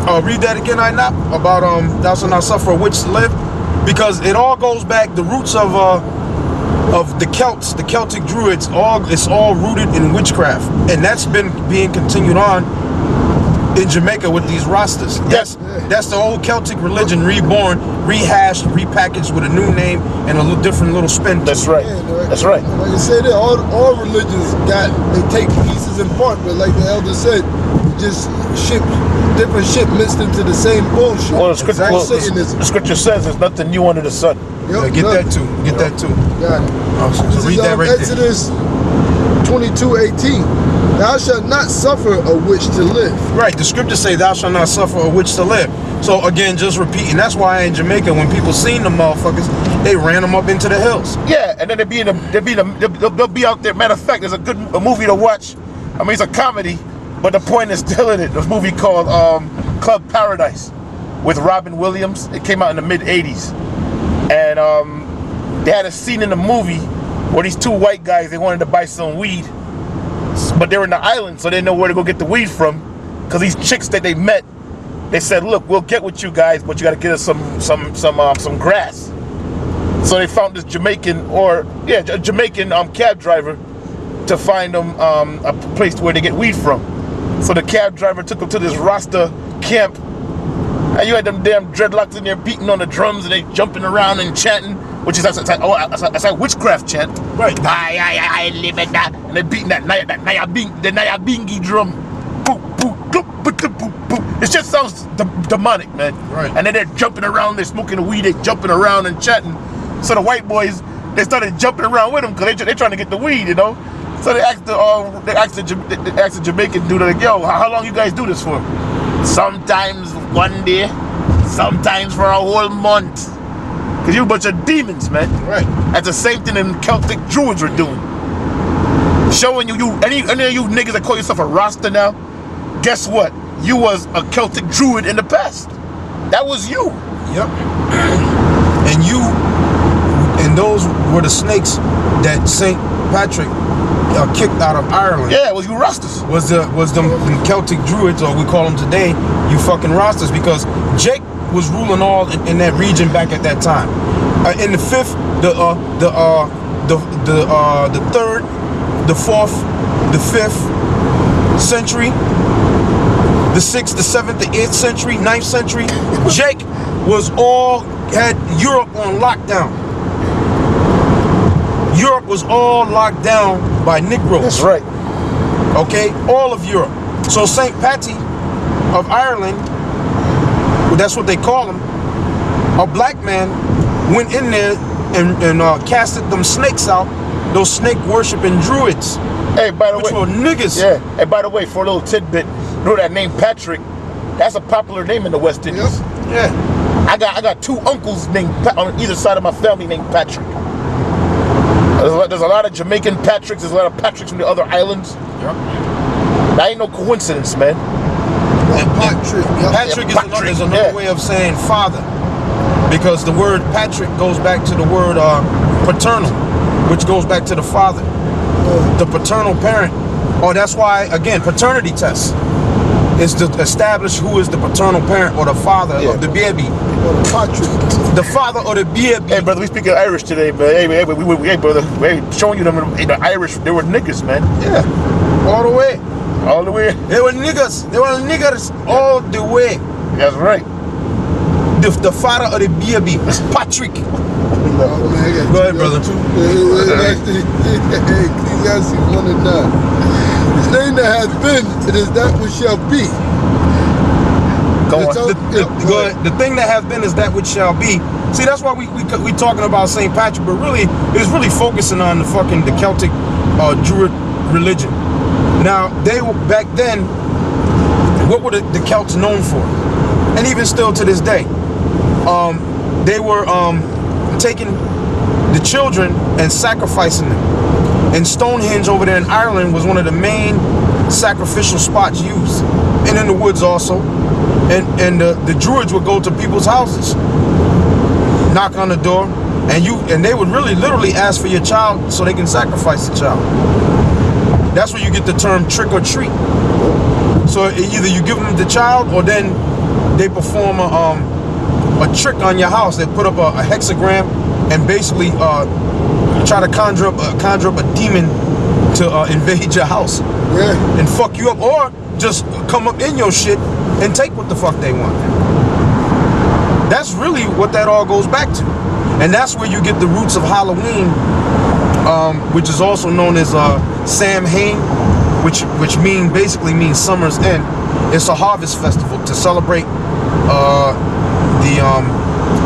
Read that again, I not about thou shalt not suffer a witch to live, because it all goes back. The roots of the Celts, the Celtic Druids, it's all rooted in witchcraft, and that's been being continued on in Jamaica with these Rastas. That's the old Celtic religion reborn, rehashed, repackaged with a new name and a little different little spin. That's right. That's right. Like I said, all religions they take pieces and parts, but like the elder said, just different shit mixed into the same bullshit. Well, the scripture says there's nothing new under the sun. Yep, get that too. Get that too. Got it. So read that right Exodus 22:18. Thou shalt not suffer a witch to live. Right, the scriptures say thou shalt not suffer a witch to live. So again, just repeating, that's why in Jamaica, when people seen the motherfuckers, they ran them up into the hills. Yeah, and then they'll be out there. Matter of fact, there's a movie to watch. I mean, it's a comedy, but the point is still in it. There's a movie called Club Paradise with Robin Williams. It came out in the mid-'80s. And they had a scene in the movie where these two white guys, they wanted to buy some weed, but they were in the island, so they didn't know where to go get the weed from, because these chicks that they met, they said, look, we'll get with you guys, but you got to get us some grass. So they found this Jamaican cab driver to find them a place where they get weed from. So the cab driver took them to this Rasta camp, and you had them damn dreadlocks in there beating on the drums, and they jumping around and chanting, which is that's like witchcraft chant. Right. I live in that, and they're beating the Nyabingi drum. Boop, boop, boop, boop, boop, boop. It just sounds demonic, man. Right. And then they're jumping around, they're smoking the weed, they're jumping around and chanting. So the white boys, they started jumping around with them because they're trying to get the weed, you know. So they asked the Jamaican dude, like, yo, how long you guys do this for? Sometimes one day, sometimes for a whole month. Because you're a bunch of demons, man. Right. That's the same thing the Celtic Druids were doing. Showing any of you niggas that call yourself a Rasta now, guess what? You was a Celtic Druid in the past. That was you. Yep. And those were the snakes that St. Patrick kicked out of Ireland. Yeah, it was you Rastas. Was them Celtic Druids, or we call them today, you fucking Rastas, because Jake was ruling all in that region back at that time. In the 5th, the 3rd, the 4th, the 5th century, the 6th, the 7th, the 8th century, 9th century, Jake had Europe on lockdown. Europe was all locked down by Negroes. That's right. Okay, all of Europe. So St. Patty of Ireland, well, that's what they call him, a black man went in there and casted them snakes out, those snake worshiping druids. Hey, by the way, which were niggas. Yeah. Hey, by the way, for a little tidbit, you know that name Patrick? That's a popular name in the West Indies. Yep. Yeah. I got two uncles named on either side of my family named Patrick. There's a lot of Jamaican Patricks. There's a lot of Patricks from the other islands. Yep. That ain't no coincidence, man. Patrick is another way of saying father, because the word Patrick goes back to the word paternal, which goes back to the father, the paternal parent. Oh, that's why, again, paternity test is to establish who is the paternal parent or the father of the baby. The father or the baby. Hey, brother, we speaking Irish today, man. Hey, brother, we're showing you them. The Irish, they were niggas, man. Yeah, all the way. All the way. They were niggas. They were niggers all the way. That's right. The father of the baby was Patrick. Go ahead, brother. Ecclesiastes 1:9. His name that has been, it is that which shall be. Go on. The thing that has been is that which shall be. See, that's why we talking about St. Patrick, but really, it's really focusing on the Celtic Druid religion. Now, they were back then. What were the Celts known for? And even still to this day, they were taking the children and sacrificing them. And Stonehenge over there in Ireland was one of the main sacrificial spots used, and in the woods also. And the Druids would go to people's houses, knock on the door, and they would really literally ask for your child so they can sacrifice the child. That's where you get the term trick or treat. So either you give them the child, or then they perform a trick on your house. They put up a hexagram and basically try to conjure up a demon to invade your house and fuck you up, or just come up in your shit and take what the fuck they want. That's really what that all goes back to, and that's where you get the roots of Halloween, which is also known as Samhain, which basically means summer's end. It's a harvest festival to celebrate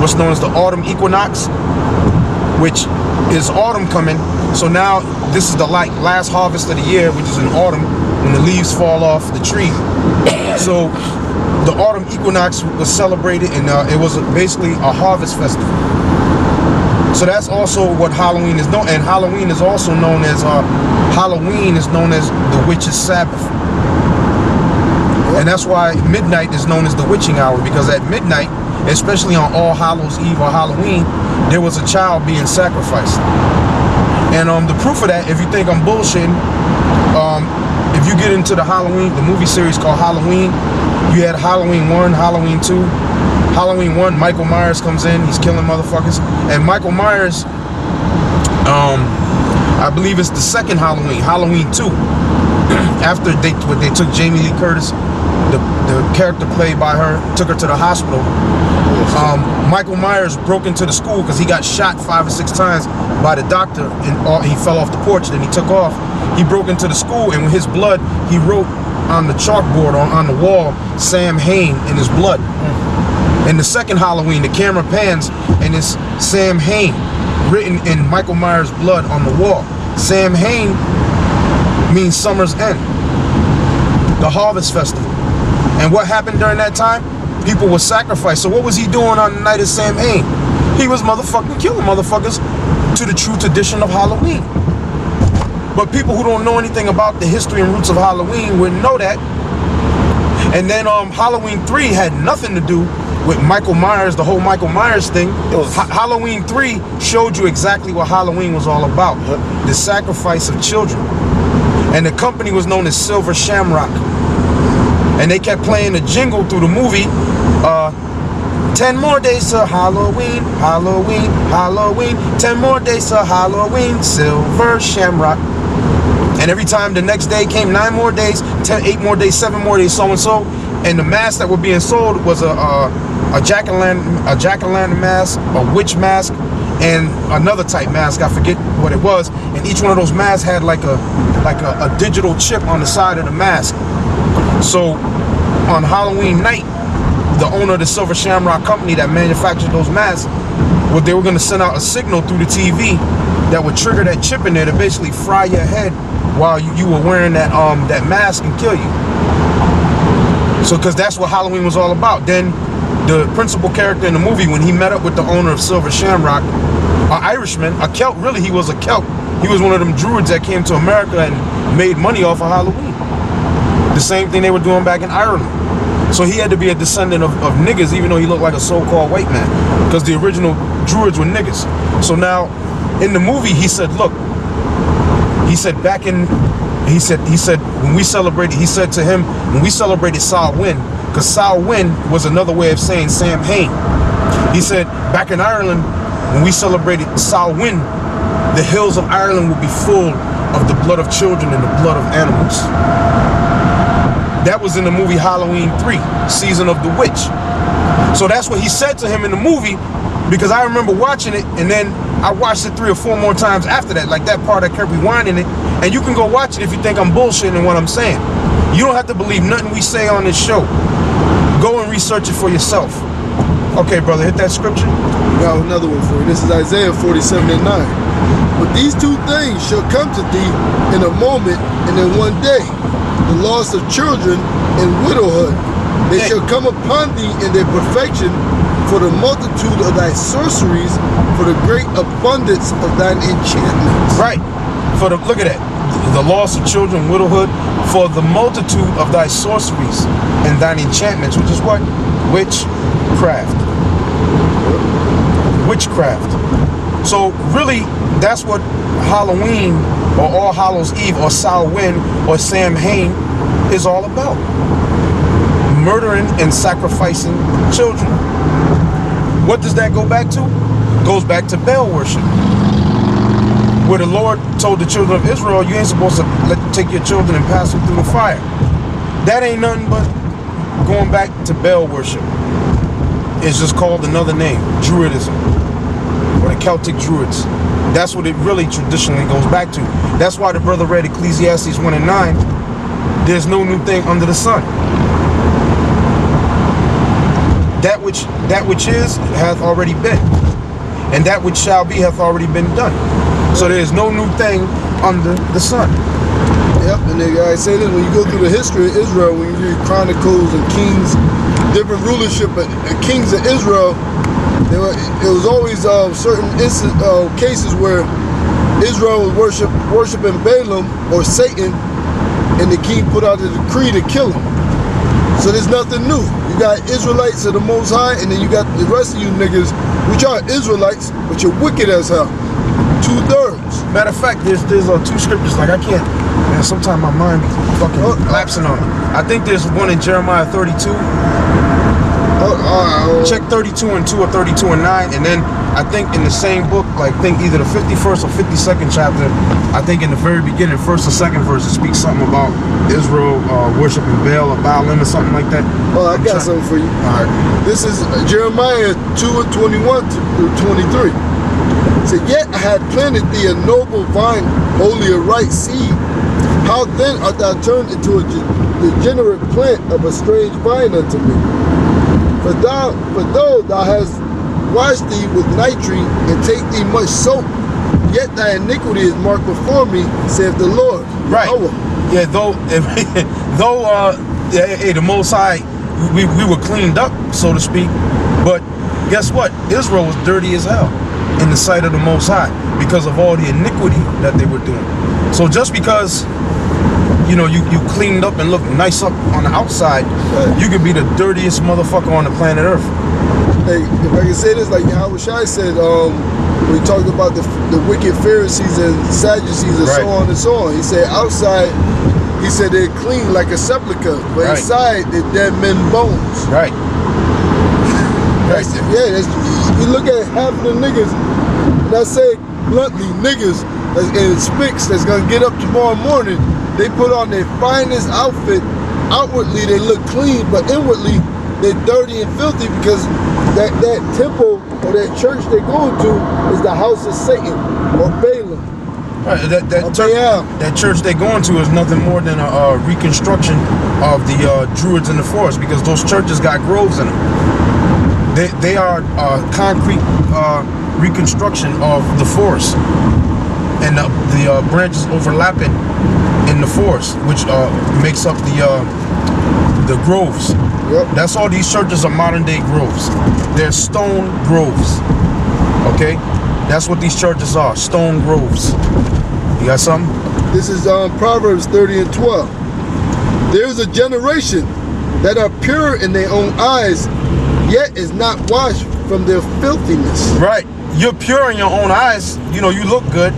what's known as the autumn equinox, which is autumn coming. So now this is the last harvest of the year, which is in autumn when the leaves fall off the tree. So the autumn equinox was celebrated, and it was basically a harvest festival. So that's also what Halloween is known, and Halloween is also known as the witch's Sabbath. And that's why midnight is known as the witching hour, because at midnight, especially on All Hallows Eve or Halloween, there was a child being sacrificed. And the proof of that, if you think I'm bullshitting, if you get into the movie series called Halloween, you had Halloween 1, Halloween 2. Halloween 1, Michael Myers comes in, he's killing motherfuckers. And Michael Myers, I believe it's the second Halloween, Halloween 2. After they took Jamie Lee Curtis, the character played by her, took her to the hospital. Michael Myers broke into the school because he got shot 5 or 6 times by the doctor, and he fell off the porch. Then he took off. He broke into the school, and with his blood, he wrote on the chalkboard on the wall, Sam Hain, in his blood. In the second Halloween, the camera pans, and it's Sam Hain written in Michael Myers' blood on the wall. Sam Hain means summer's end, the harvest festival. And what happened during that time? People were sacrificed. So what was he doing on the night of Sam Hain? He was motherfucking killing motherfuckers to the true tradition of Halloween. But people who don't know anything about the history and roots of Halloween wouldn't know that. And then Halloween 3 had nothing to do with Michael Myers, the whole Michael Myers thing. Halloween 3 showed you exactly what Halloween was all about. The sacrifice of children. And the company was known as Silver Shamrock. And they kept playing the jingle through the movie, 10 more days to Halloween, Halloween, Halloween, 10 more days to Halloween, Silver Shamrock. And every time the next day came, 9 more days, 8 more days, 7 more days, so and so. And the masks that were being sold was a jack-o'-lantern mask, a witch mask, and another type mask. I forget what it was. And each one of those masks had like a digital chip on the side of the mask. So on Halloween night, the owner of the Silver Shamrock company that manufactured those masks, they were going to send out a signal through the TV that would trigger that chip in there to basically fry your head while you were wearing that mask and kill you. So, because that's what Halloween was all about. Then the principal character in the movie, when he met up with the owner of Silver Shamrock, an Irishman, a Celt, really he was a Celt. He was one of them druids that came to America and made money off of Halloween. The same thing they were doing back in Ireland. So he had to be a descendant of niggas, even though he looked like a so-called white man, because the original druids were niggas. So now, in the movie, he said, look, he said when we celebrated, he said to him, when we celebrated Samhain, because Samhain was another way of saying Sam Hain. He said, back in Ireland, when we celebrated Samhain, the hills of Ireland would be full of the blood of children and the blood of animals. That was in the movie Halloween 3, Season of the Witch. So that's what he said to him in the movie, because I remember watching it, and then I watched it 3 or 4 more times after that, like that part I kept rewinding it. And you can go watch it if you think I'm bullshitting what I'm saying. You don't have to believe nothing we say on this show. Go and research it for yourself. Okay, brother, hit that scripture. Got another one for you. This is Isaiah 47:9. But these 2 things shall come to thee in a moment and in one day. The loss of children and widowhood. They shall come upon thee in their perfection, for the multitude of thy sorceries, for the great abundance of thine enchantments. Right. Look at that. The loss of children, widowhood, for the multitude of thy sorceries and thine enchantments, which is what? Witchcraft. Witchcraft. So really, that's what Halloween or All Hallows Eve or Samhain or Samhain is all about. murdering and sacrificing children. What does that go back to? Goes back to Baal worship, where the Lord told the children of Israel, you ain't supposed to take your children and pass them through the fire. That ain't nothing but going back to Baal worship. It's just called another name, Druidism, or the Celtic Druids. That's what it really traditionally goes back to. That's why the brother read Ecclesiastes 1 and 9. There's no new thing under the sun. That which is hath already been, and that which shall be hath already been done. So there is no new thing under the sun. Yep, and I say this, when you go through the history of Israel, when you read Chronicles and Kings, different rulership and kings of Israel, it was always certain cases where Israel was worshiping Balaam or Satan, and the king put out a decree to kill him. So there's nothing new. You got Israelites of the Most High, and then you got the rest of you niggas, which are Israelites, but you're wicked as hell. 2/3. Matter of fact, there's two scriptures, like I can't, man, sometimes my mind be fucking lapsing on it. I think there's one in Jeremiah 32. Check 32 and 2 or 32 and 9, and then I think in the same book, like think either the 51st or 52nd chapter, I think in the very beginning, first or second verse, it speaks something about Israel worshiping Baal or Baalim or something like that. Oh, I got something for you. All right. This is Jeremiah 2 and 21 through 23. It said, yet I had planted thee a noble vine, wholly a right seed. How then art thou turned into a degenerate plant of a strange vine unto me? For though thou hast washed thee with nitrate and take thee much soap, yet thy iniquity is marked before me, saith the Lord. Right. Yahweh. Yeah, the Most High, we were cleaned up, so to speak. But guess what? Israel was dirty as hell in the sight of the Most High because of all the iniquity that they were doing. So just because you cleaned up and look nice up on the outside, you could be the dirtiest motherfucker on the planet Earth. Hey, if I can say this, like Yahweh Shai said, when he talked about the wicked Pharisees and Sadducees and so on and so on, he said outside, he said they're clean like a sepulcher, but inside they're dead men's bones. Right. Right. Yeah, you look at half of the niggas, and I say bluntly, niggas in spics that's gonna get up tomorrow morning, they put on their finest outfit. Outwardly they look clean, but inwardly they're dirty and filthy because that temple or that church they're going to is the house of Satan or Balaam. Right, that church they're going to is nothing more than a reconstruction of the Druids in the forest, because those churches got groves in them. They are concrete reconstruction of the forest, and the branches overlapping in the forest, which makes up the groves. Yep. That's all these churches are, modern day groves. They're stone groves. Okay? That's what these churches are, stone groves. You got something? This is Proverbs 30 and 12. There's a generation that are pure in their own eyes, yet is not washed from their filthiness. Right. You're pure in your own eyes. You look good.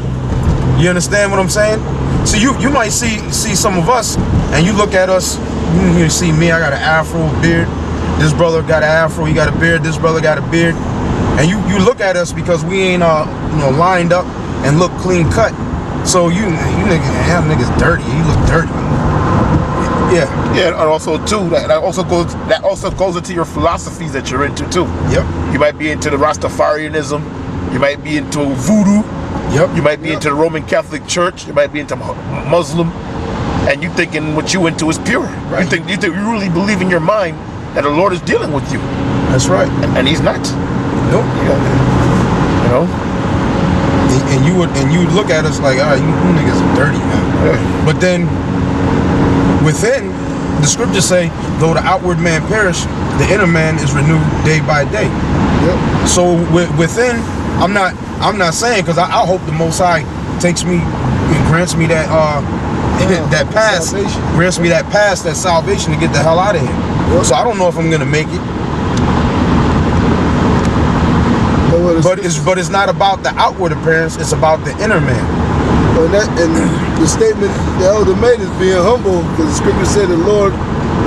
You understand what I'm saying? So you might see some of us, and you look at us, you see me, I got an afro, beard. This brother got an afro, he got a beard. This brother got a beard. And you look at us because we ain't lined up and look clean cut. So you niggas dirty. You look dirty. Yeah. Yeah, and also too, that also goes into your philosophies that you're into too. Yep. You might be into the Rastafarianism. You might be into voodoo. Yep. You might be into the Roman Catholic Church. You might be into Muslim, and you thinking what you into is pure. Right. You think you really believe in your mind that the Lord is dealing with you. That's right. And He's not. Nope. And you would look at us like, all right, you niggas are dirty, man. Yeah. But then within, the scriptures say, though the outward man perish, the inner man is renewed day by day. Yep. So within, I'm not saying, because I hope the Most High takes me and grants me that that pass, salvation. Grants me that pass, that salvation to get the hell out of here. Yep. So I don't know if I'm gonna make it. But it's not about the outward appearance, it's about the inner man. And the statement the elder made is being humble, because the scripture said the Lord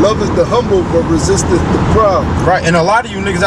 Love is the humble, but resisteth the proud. Right, and a lot of you niggas